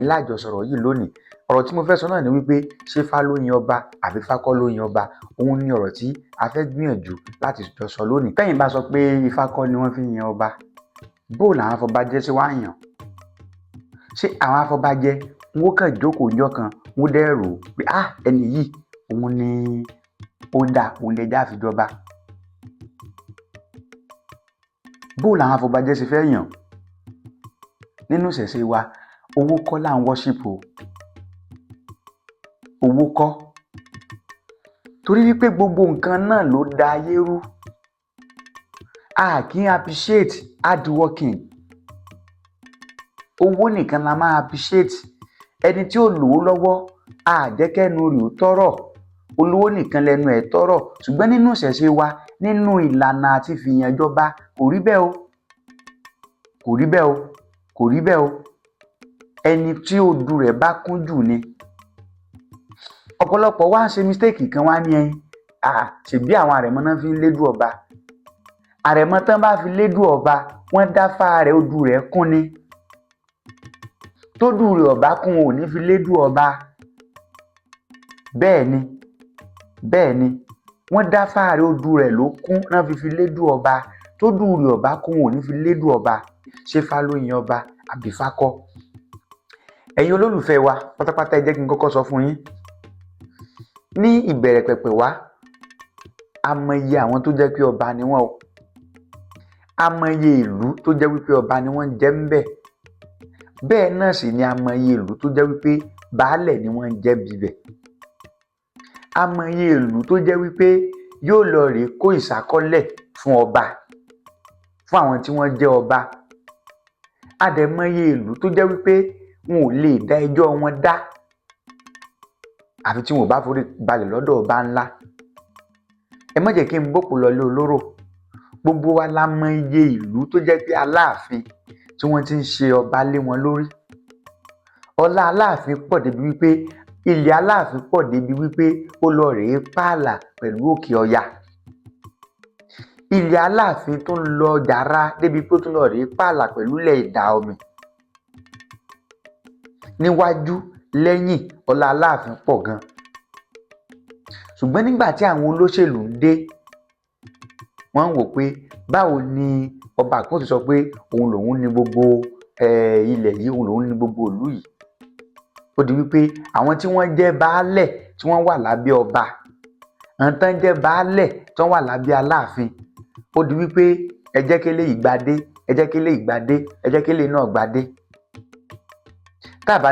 lájọ sọ̀rọ̀ yìí lónìí. Ọ̀rọ̀ tí mo fẹ́ sọ náà ni wípé ṣé Ifá ló yan ọba àbí Ifá kọ́ ló yan ọba? Òun ni ọ̀rọ̀ tí a fẹ́ gbìyànjú láti jọ sọ lónìí. Tẹ́yìn bá sọ pé Ifá kọ́ ni wọ́n fi yan ọba, bó làwọn afọbajẹ ṣe wá yàn? Ṣé àwọn afọbajẹ wọ́n kàn jókòó ọjọ́ kan wọ́n dẹ̀ rò pé ẹni yìí òun ni ó dáa, òun lè já àfijọba? Bó làwọn afọbajẹ ṣe fẹ́ yàn? Nínú ìṣẹ̀ṣe wa, owó kọ́ là ń worship o, owó kọ́, torí wípé gbogbo nǹkan náà ló da ayé rú. A kì í appreciate hard working, owó nìkan la máa appreciate. Ẹni tí ò lówó lọ́wọ́ àjẹkẹ́nu rẹ̀ ò tọ́rọ̀, olówó nìkan lẹ́nu ẹ̀ tọ́rọ̀. Ṣùgbọ́n nínú ìṣẹ̀ṣe wa, nínú ìlànà àti fìyànjọba, kò rí bẹ́ẹ̀ o, kò rí bẹ́ẹ̀ o, kò rí bẹ́ẹ̀ o. Ẹni tí ojú rẹ̀ bá kún jù ni. Ọ̀pọ̀lọpọ̀ wá ṣe mistake kan, wá ní ṣèbí àwọn àrẹ̀mọ náà fi ń lédùn ọba. Àrẹ̀mọ tán bá fi lédùn ọba, wọ́n dáfá rẹ̀, ojú rẹ̀ kún ni. Tójú rẹ̀ ọ̀bá kún ò ní fi lédùn ọba. Bẹ́ẹ̀ ni, bẹ́ẹ̀ ni, wọ́n dáfá rẹ̀, ojú rẹ̀ ló kún náà fi lédùn ọba. Tójú rẹ̀ ọ̀bá kún ò ní fi lédùn ọba. Ṣé Ifá ló yan ọba àbí Ifá kọ́? Ẹ̀yin olólùfẹ́ wa pátápátá, ẹ jẹ́ kí n kọ́kọ́ sọ fún yín. Ní ìbẹ̀rẹ̀ pẹ̀pẹ̀ wá, a mọ iye àwọn tó jẹ́ pé ọba ni wọ́n o. A mọ iye ìlú tó jẹ́ wípé ọba ni wọ́n ń jẹ́ ń bẹ̀. Bẹ́ẹ̀ náà sì ni a mọ iye ìlú tó jẹ́ wípé baálẹ̀ ni wọ́n ń jẹ́ bíbẹ̀. A mọ iye ìlú tó jẹ́ wípé yóò lọ rèé kó ìsákọ́lẹ̀ fún ọba, fún àwọn tí wọ́n jẹ́ ọba. A dẹ̀ mọ iye ìlú tó jẹ́ wípé wọn ò lè dá ẹjọ́ wọn dá àfi tí wọn ò bá forí balẹ̀ lọ́dọ̀ ọba ńlá. Ẹ má jẹ́ kí n bòkù lọlé olóró. Gbogbo wa la mọ iye ìlú tó jẹ́ pé Aláàfin tí wọ́n ti ń ṣe ọba lé wọn lórí. Ọlá Aláàfin pọ̀ débi wípé ilẹ̀ Aláàfin pọ̀ débi wípé ó lọ rèé pààlà pẹ̀lú Òkè Ọya. Ilẹ̀ Aláàfin tó ń lọ jàrá débi pé ó tún lọ rèé pààlà pẹ̀lú ilẹ̀ Ìdá-Omi. Níwájú lẹ́yìn, ọlá Aláàfin pọ̀ gan. Ṣùgbọ́n nígbà tí àwọn olóṣèlú ń dé, wọ́n ń wò pé báwo ni ọba kan ti sọ pé òun lòun ní gbogbo ilẹ̀ yìí, òun lòun ní gbogbo ìlú yìí. Ó di wípé àwọn tí wọ́n jẹ́ baálẹ̀ tí wọ́n wà lábẹ́ ọba, àwọn tán jẹ́ baálẹ̀ tí wọ́n wà lábẹ́ Aláàfin, ó di wípé ẹ jẹ́ kí eléyìí gbadé, ẹ jẹ́ kí eléyìí gbadé, ẹ jẹ́ kí eléyìí náà gbadé. Tá bá